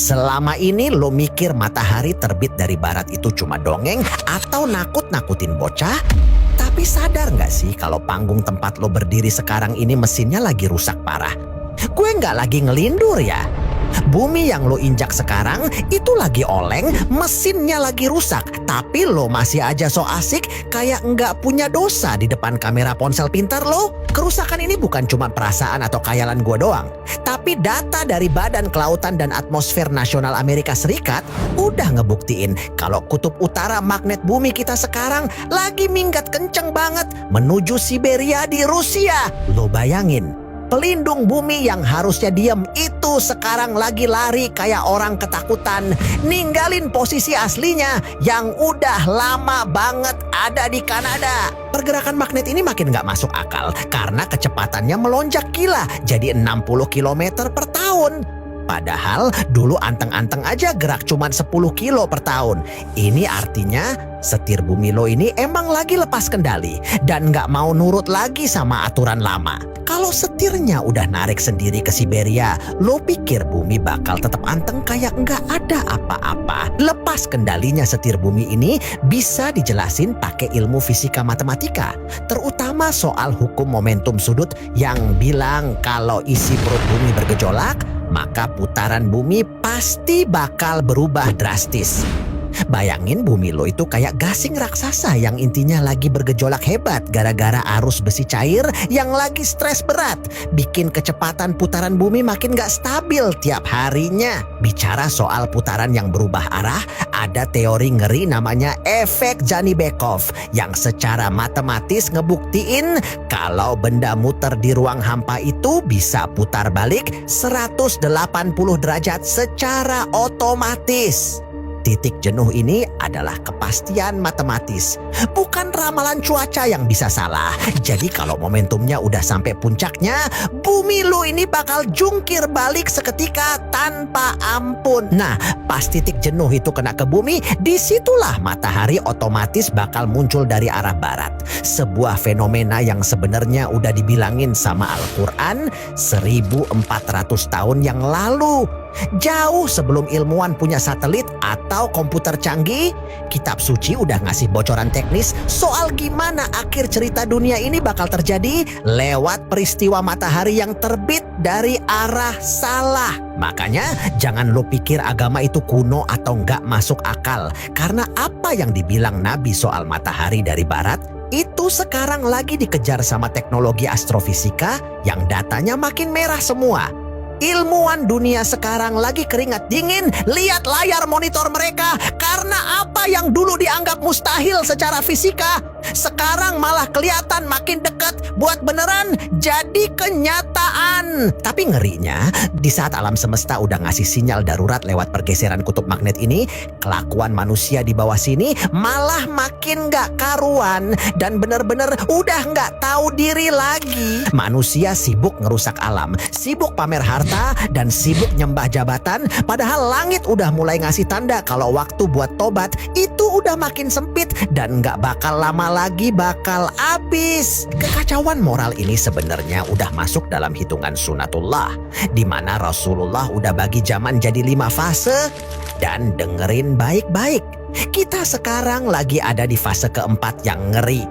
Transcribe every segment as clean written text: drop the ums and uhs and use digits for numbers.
Selama ini lo mikir matahari terbit dari barat itu cuma dongeng atau nakut-nakutin bocah? Tapi sadar nggak sih kalau panggung tempat lo berdiri sekarang ini mesinnya lagi rusak parah? Gue nggak lagi ngelindur ya. Bumi yang lo injak sekarang itu lagi oleng, mesinnya lagi rusak. Tapi lo masih aja so asik kayak nggak punya dosa di depan kamera ponsel pintar lo. Kerusakan ini bukan cuma perasaan atau khayalan gue doang. Tapi data dari Badan Kelautan dan Atmosfer Nasional Amerika Serikat udah ngebuktiin kalau kutub utara magnet bumi kita sekarang lagi minggat kenceng banget menuju Siberia di Rusia. Lo bayangin. Pelindung bumi yang harusnya diem itu sekarang lagi lari kayak orang ketakutan. Ninggalin posisi aslinya yang udah lama banget ada di Kanada. Pergerakan magnet ini makin gak masuk akal karena kecepatannya melonjak gila jadi 60 km per tahun. Padahal dulu anteng-anteng aja gerak cuma 10 kilo per tahun. Ini artinya setir bumi lo ini emang lagi lepas kendali dan gak mau nurut lagi sama aturan lama. Kalau setirnya udah narik sendiri ke Siberia, lo pikir bumi bakal tetap anteng kayak nggak ada apa-apa? Lepas kendalinya setir bumi ini bisa dijelasin pakai ilmu fisika matematika, terutama soal hukum momentum sudut yang bilang kalau isi perut bumi bergejolak, maka putaran bumi pasti bakal berubah drastis. Bayangin bumi lo itu kayak gasing raksasa yang intinya lagi bergejolak hebat gara-gara arus besi cair yang lagi stres berat. Bikin kecepatan putaran bumi makin gak stabil tiap harinya. Bicara soal putaran yang berubah arah, ada teori ngeri namanya efek Janibekov yang secara matematis ngebuktiin kalau benda muter di ruang hampa itu bisa putar balik 180 derajat secara otomatis. Titik jenuh ini adalah kepastian matematis, bukan ramalan cuaca yang bisa salah. Jadi kalau momentumnya udah sampai puncaknya, bumi lu ini bakal jungkir balik seketika tanpa ampun. Nah, pas titik jenuh itu kena ke bumi, disitulah matahari otomatis bakal muncul dari arah barat. Sebuah fenomena yang sebenarnya udah dibilangin sama Al-Quran 1400 tahun yang lalu. Jauh sebelum ilmuwan punya satelit atau komputer canggih, kitab suci udah ngasih bocoran teknis soal gimana akhir cerita dunia ini bakal terjadi lewat peristiwa matahari yang terbit dari arah salah. Makanya jangan lo pikir agama itu kuno atau nggak masuk akal. Karena apa yang dibilang Nabi soal matahari dari barat, itu sekarang lagi dikejar sama teknologi astrofisika yang datanya makin merah semua. Ilmuwan dunia sekarang lagi keringat dingin lihat layar monitor mereka karena apa yang dulu dianggap mustahil secara fisika sekarang malah kelihatan makin dekat buat beneran jadi kenyataan. Tapi ngerinya di saat alam semesta udah ngasih sinyal darurat lewat pergeseran kutub magnet ini, kelakuan manusia di bawah sini malah makin gak karuan dan bener-bener udah gak tahu diri lagi. Manusia sibuk ngerusak alam, sibuk pamer harta dan sibuk nyembah jabatan, padahal langit udah mulai ngasih tanda kalau waktu buat tobat itu udah makin sempit dan gak bakal lama lagi bakal habis. Kekacauan moral ini sebenarnya udah masuk dalam hitungan sunatullah, di mana Rasulullah udah bagi zaman jadi 5 fase. Dan dengerin baik-baik, kita sekarang lagi ada di fase keempat yang ngeri.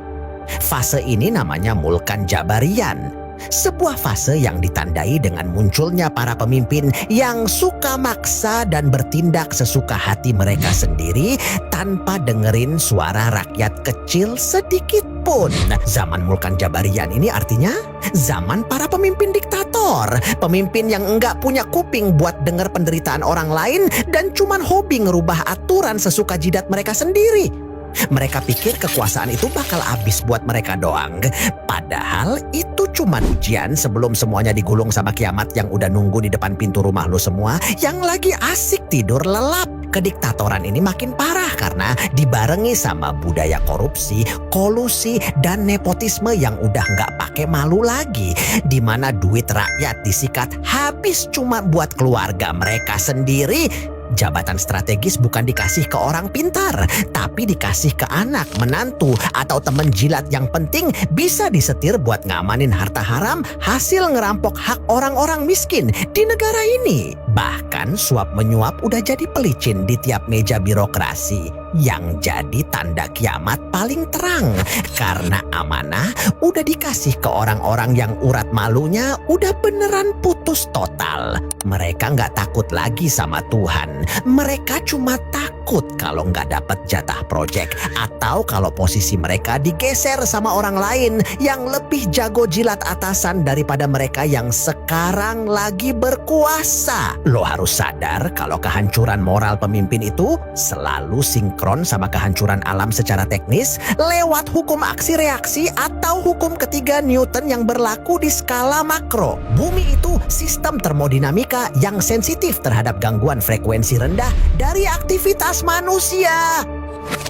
Fase ini namanya Mulkan Jabarian. Sebuah fase yang ditandai dengan munculnya para pemimpin yang suka maksa dan bertindak sesuka hati mereka sendiri tanpa dengerin suara rakyat kecil sedikit pun. Zaman Mulkan Jabarian ini artinya zaman para pemimpin diktator. Pemimpin yang enggak punya kuping buat denger penderitaan orang lain dan cuman hobi ngerubah aturan sesuka jidat mereka sendiri. Mereka pikir kekuasaan itu bakal habis buat mereka doang. Padahal itu cuma ujian sebelum semuanya digulung sama kiamat yang udah nunggu di depan pintu rumah lo semua yang lagi asik tidur lelap. Kediktatoran ini makin parah karena dibarengi sama budaya korupsi, kolusi, dan nepotisme yang udah nggak pakai malu lagi. Di mana duit rakyat disikat habis cuma buat keluarga mereka sendiri. Jabatan strategis bukan dikasih ke orang pintar, tapi dikasih ke anak, menantu, atau temen jilat yang penting bisa disetir buat ngamanin harta haram hasil ngerampok hak orang-orang miskin di negara ini. Bahkan suap menyuap udah jadi pelicin di tiap meja birokrasi. Yang jadi tanda kiamat paling terang. Karena amanah udah dikasih ke orang-orang yang urat malunya udah beneran putus total. Mereka nggak takut lagi sama Tuhan. Mereka cuma takut kalau nggak dapat jatah proyek. Atau kalau posisi mereka digeser sama orang lain yang lebih jago jilat atasan daripada mereka yang sekarang lagi berkuasa. Lo harus sadar kalau kehancuran moral pemimpin itu selalu sinkron sama kehancuran alam secara teknis lewat hukum aksi reaksi atau hukum ketiga Newton yang berlaku di skala makro. Bumi itu sistem termodinamika yang sensitif terhadap gangguan frekuensi rendah dari aktivitas manusia.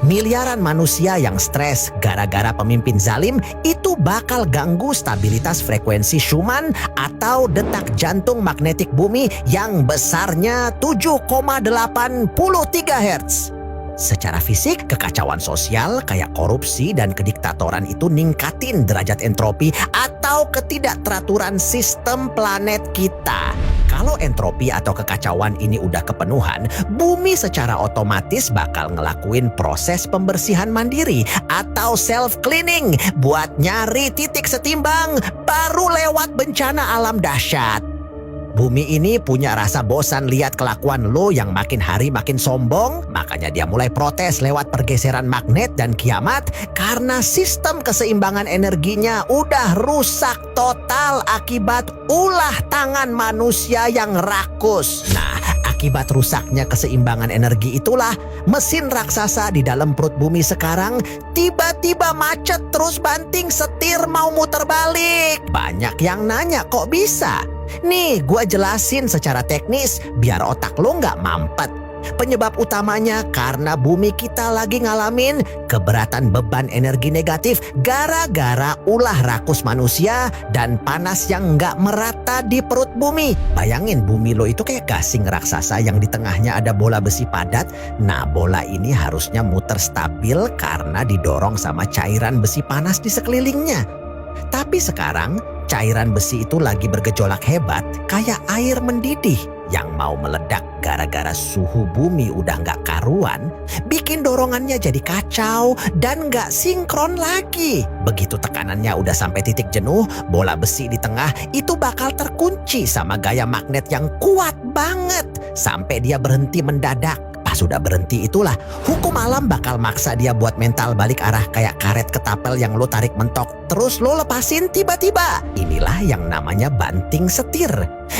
Miliaran manusia yang stres gara-gara pemimpin zalim itu bakal ganggu stabilitas frekuensi Schumann atau detak jantung magnetik bumi yang besarnya 7,83 Hz. Secara fisik, kekacauan sosial kayak korupsi dan kediktatoran itu ningkatin derajat entropi atau ketidakteraturan sistem planet kita. Kalau entropi atau kekacauan ini udah kepenuhan, bumi secara otomatis bakal ngelakuin proses pembersihan mandiri atau self-cleaning buat nyari titik setimbang baru lewat bencana alam dahsyat. Bumi ini punya rasa bosan lihat kelakuan lo yang makin hari makin sombong, makanya dia mulai protes lewat pergeseran magnet dan kiamat karena sistem keseimbangan energinya udah rusak total akibat ulah tangan manusia yang rakus. Nah, akibat rusaknya keseimbangan energi itulah mesin raksasa di dalam perut bumi sekarang tiba-tiba macet terus banting setir mau muter balik. Banyak yang nanya kok bisa? Nih, gua jelasin secara teknis biar otak lo nggak mampet. Penyebab utamanya karena bumi kita lagi ngalamin keberatan beban energi negatif gara-gara ulah rakus manusia dan panas yang nggak merata di perut bumi. Bayangin bumi lo itu kayak gasing raksasa yang di tengahnya ada bola besi padat. Nah, bola ini harusnya muter stabil karena didorong sama cairan besi panas di sekelilingnya. Tapi sekarang cairan besi itu lagi bergejolak hebat kayak air mendidih yang mau meledak gara-gara suhu bumi udah nggak karuan, bikin dorongannya jadi kacau dan nggak sinkron lagi. Begitu tekanannya udah sampai titik jenuh, bola besi di tengah itu bakal terkunci sama gaya magnet yang kuat banget sampai dia berhenti mendadak. Pas udah berhenti itulah hukum alam bakal maksa dia buat mental balik arah kayak karet ketapel yang lo tarik mentok terus lo lepasin tiba-tiba. Inilah yang namanya banting setir.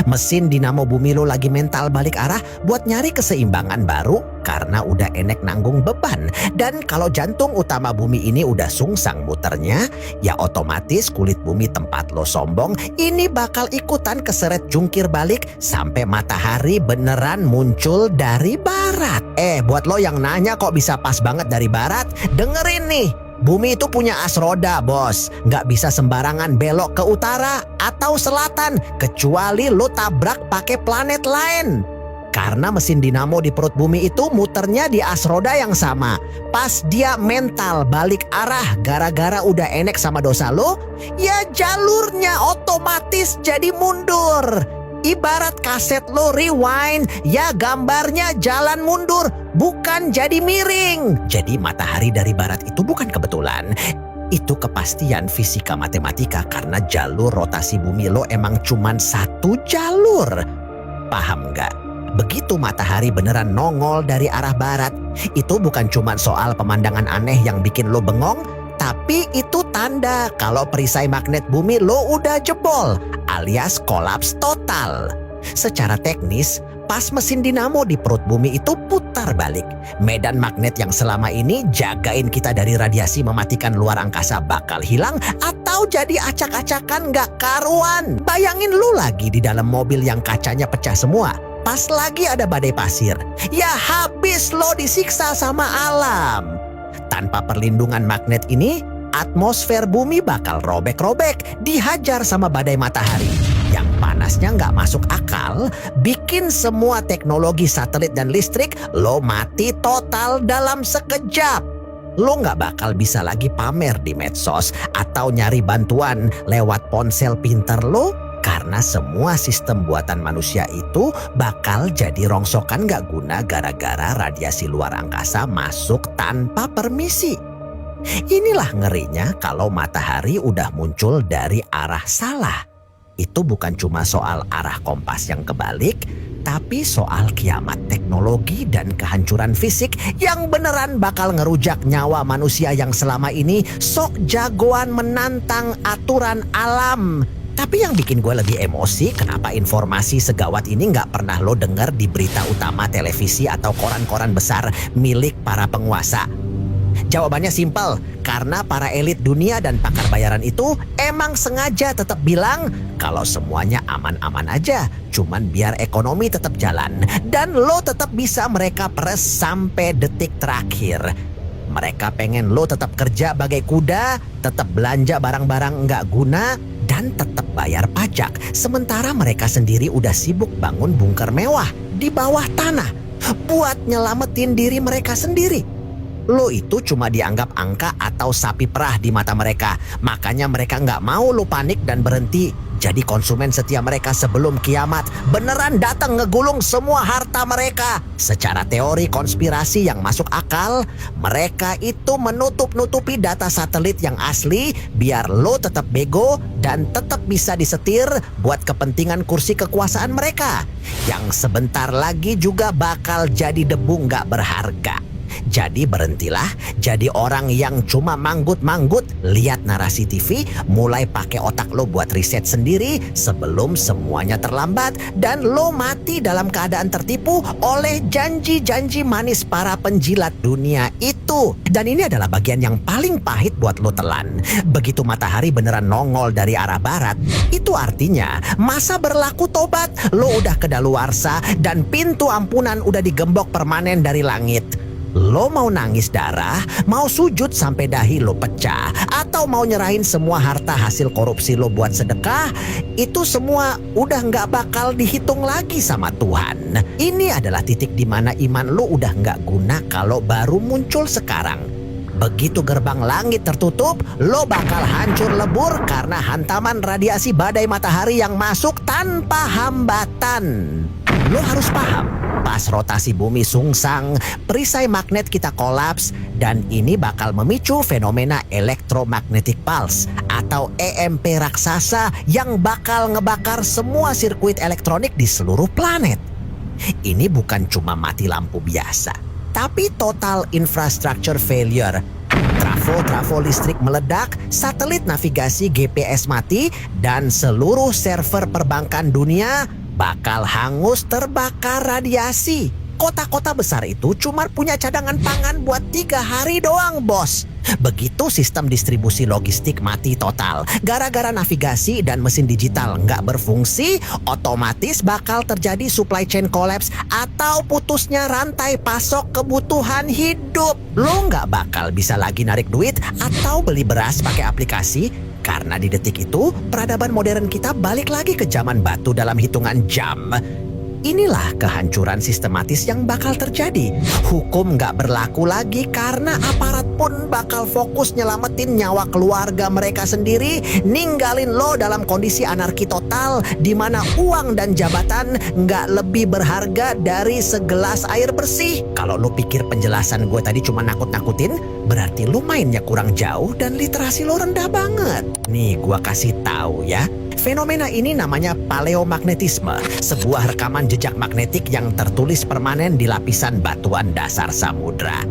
Mesin dinamo bumi lo lagi mental balik arah buat nyari keseimbangan baru karena udah enek nanggung beban. Dan kalau jantung utama bumi ini udah sungsang muternya, ya otomatis kulit bumi tempat lo sombong ini bakal ikutan keseret jungkir balik sampai matahari beneran muncul dari barat. Buat lo yang nanya kok bisa pas banget dari barat, dengerin nih. Bumi itu punya as roda, bos. Nggak bisa sembarangan belok ke utara atau selatan, kecuali lo tabrak pakai planet lain. Karena mesin dinamo di perut bumi itu muternya di as roda yang sama. Pas dia mental balik arah gara-gara udah enek sama dosa lo, ya jalurnya otomatis jadi mundur. Ibarat kaset lo rewind, ya gambarnya jalan mundur, bukan jadi miring. Jadi matahari dari barat itu bukan kebetulan. Itu kepastian fisika matematika karena jalur rotasi bumi lo emang cuman satu jalur. Paham nggak? Begitu matahari beneran nongol dari arah barat, itu bukan cuma soal pemandangan aneh yang bikin lo bengong, tapi itu tanda kalau perisai magnet bumi lo udah jebol alias kolaps total. Secara teknis, pas mesin dinamo di perut bumi itu putar balik, medan magnet yang selama ini jagain kita dari radiasi mematikan luar angkasa bakal hilang atau jadi acak-acakan gak karuan. Bayangin lu lagi di dalam mobil yang kacanya pecah semua. Pas lagi ada badai pasir, ya habis lo disiksa sama alam. Tanpa perlindungan magnet ini, atmosfer bumi bakal robek-robek, dihajar sama badai matahari. Yang panasnya nggak masuk akal, bikin semua teknologi satelit dan listrik lo mati total dalam sekejap. Lo nggak bakal bisa lagi pamer di medsos atau nyari bantuan lewat ponsel pinter lo Karena semua sistem buatan manusia itu bakal jadi rongsokan gak guna gara-gara radiasi luar angkasa masuk tanpa permisi. Inilah ngerinya kalau matahari udah muncul dari arah salah. Itu bukan cuma soal arah kompas yang kebalik, tapi soal kiamat teknologi dan kehancuran fisik yang beneran bakal ngerujak nyawa manusia yang selama ini sok jagoan menantang aturan alam. Tapi yang bikin gue lebih emosi, kenapa informasi segawat ini nggak pernah lo denger di berita utama televisi atau koran-koran besar milik para penguasa? Jawabannya simpel, karena para elit dunia dan pakar bayaran itu emang sengaja tetap bilang kalau semuanya aman-aman aja, cuman biar ekonomi tetap jalan dan lo tetap bisa mereka peres sampai detik terakhir. Mereka pengen lo tetap kerja bagai kuda, tetap belanja barang-barang nggak guna, dan tetap bayar pajak. Sementara mereka sendiri udah sibuk bangun bunker mewah di bawah tanah buat nyelamatin diri mereka sendiri. Lo itu cuma dianggap angka atau sapi perah di mata mereka. Makanya mereka nggak mau lo panik dan berhenti jadi konsumen setia mereka sebelum kiamat beneran datang ngegulung semua harta mereka. Secara teori konspirasi yang masuk akal, mereka itu menutup-nutupi data satelit yang asli biar lo tetap bego dan tetap bisa disetir buat kepentingan kursi kekuasaan mereka. Yang sebentar lagi juga bakal jadi debu nggak berharga. Jadi berhentilah jadi orang yang cuma manggut-manggut lihat narasi TV, mulai pakai otak lo buat riset sendiri sebelum semuanya terlambat dan lo mati dalam keadaan tertipu oleh janji-janji manis para penjilat dunia itu. Dan ini adalah bagian yang paling pahit buat lo telan. Begitu matahari beneran nongol dari arah barat, itu artinya masa berlaku tobat lo udah kedaluarsa dan pintu ampunan udah digembok permanen dari langit. Lo mau nangis darah, mau sujud sampai dahi lo pecah, atau mau nyerahin semua harta hasil korupsi lo buat sedekah, itu semua udah nggak bakal dihitung lagi sama Tuhan. Ini adalah titik di mana iman lo udah nggak guna kalau baru muncul sekarang. Begitu gerbang langit tertutup, lo bakal hancur lebur karena hantaman radiasi badai matahari yang masuk tanpa hambatan. Lo harus paham, pas rotasi bumi sungsang, perisai magnet kita kolaps dan ini bakal memicu fenomena electromagnetic pulse atau EMP raksasa yang bakal ngebakar semua sirkuit elektronik di seluruh planet. Ini bukan cuma mati lampu biasa, tapi total infrastructure failure. Trafo listrik meledak, satelit navigasi GPS mati, dan seluruh server perbankan dunia bakal hangus terbakar radiasi. Kota-kota besar itu cuma punya cadangan pangan buat 3 hari doang, bos. Begitu sistem distribusi logistik mati total, gara-gara navigasi dan mesin digital nggak berfungsi, otomatis bakal terjadi supply chain collapse atau putusnya rantai pasok kebutuhan hidup. Lo nggak bakal bisa lagi narik duit atau beli beras pakai aplikasi, karena di detik itu peradaban modern kita balik lagi ke zaman batu dalam hitungan jam. Inilah kehancuran sistematis yang bakal terjadi. Hukum nggak berlaku lagi karena aparat pun bakal fokus nyelamatin nyawa keluarga mereka sendiri, ninggalin lo dalam kondisi anarki total di mana uang dan jabatan nggak lebih berharga dari segelas air bersih. Kalau lo pikir penjelasan gue tadi cuma nakut-nakutin, berarti lo mainnya kurang jauh dan literasi lo rendah banget. Nih gue kasih tahu ya. Fenomena ini namanya paleomagnetisme, sebuah rekaman jejak magnetik yang tertulis permanen di lapisan batuan dasar samudra.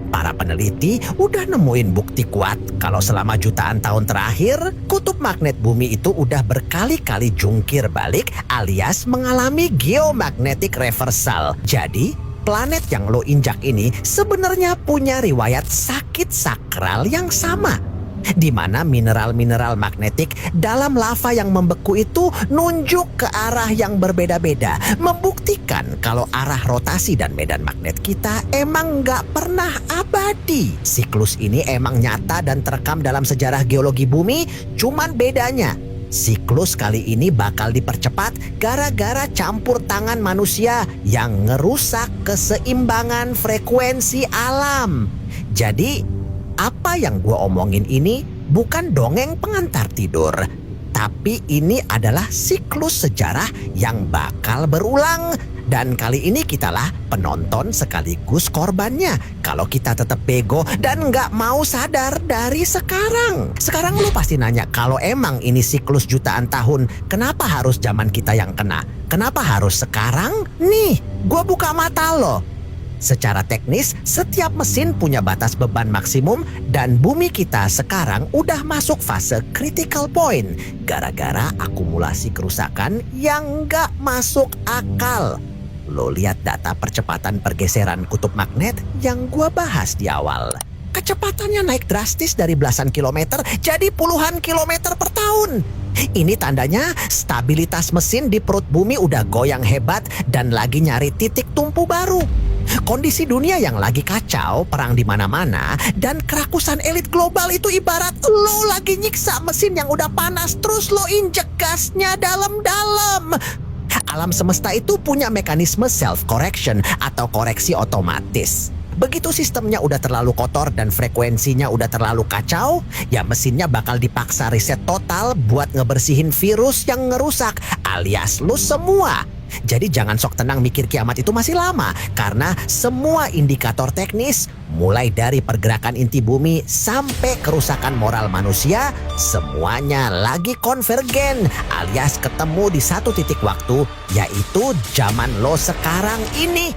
Para peneliti udah nemuin bukti kuat kalau selama jutaan tahun terakhir, kutub magnet bumi itu udah berkali-kali jungkir balik alias mengalami geomagnetic reversal. Jadi, planet yang lo injak ini sebenarnya punya riwayat sakit sakral yang sama, di mana mineral-mineral magnetik dalam lava yang membeku itu nunjuk ke arah yang berbeda-beda, membuktikan kalau arah rotasi dan medan magnet kita emang nggak pernah abadi. Siklus ini emang nyata dan terekam dalam sejarah geologi bumi, cuman bedanya siklus kali ini bakal dipercepat gara-gara campur tangan manusia yang ngerusak keseimbangan frekuensi alam. Jadi apa yang gue omongin ini bukan dongeng pengantar tidur. Tapi ini adalah siklus sejarah yang bakal berulang. Dan kali ini kitalah penonton sekaligus korbannya. Kalau kita tetap bego dan nggak mau sadar dari sekarang. Sekarang lu pasti nanya, kalau emang ini siklus jutaan tahun, kenapa harus zaman kita yang kena? Kenapa harus sekarang? Nih, gua buka mata lo. Secara teknis, setiap mesin punya batas beban maksimum dan bumi kita sekarang udah masuk fase critical point gara-gara akumulasi kerusakan yang nggak masuk akal. Lo lihat data percepatan pergeseran kutub magnet yang gua bahas di awal. Kecepatannya naik drastis dari belasan kilometer jadi puluhan kilometer per tahun. Ini tandanya stabilitas mesin di perut bumi udah goyang hebat dan lagi nyari titik tumpu baru. Kondisi dunia yang lagi kacau, perang di mana-mana, dan kerakusan elit global itu ibarat lo lagi nyiksa mesin yang udah panas terus lo injek gasnya dalam-dalam. Alam semesta itu punya mekanisme self-correction atau koreksi otomatis. Begitu sistemnya udah terlalu kotor dan frekuensinya udah terlalu kacau, ya mesinnya bakal dipaksa riset total buat ngebersihin virus yang ngerusak, alias lu semua. Jadi jangan sok tenang mikir kiamat itu masih lama, karena semua indikator teknis, mulai dari pergerakan inti bumi sampai kerusakan moral manusia, semuanya lagi konvergen, alias ketemu di satu titik waktu, yaitu zaman lo sekarang ini.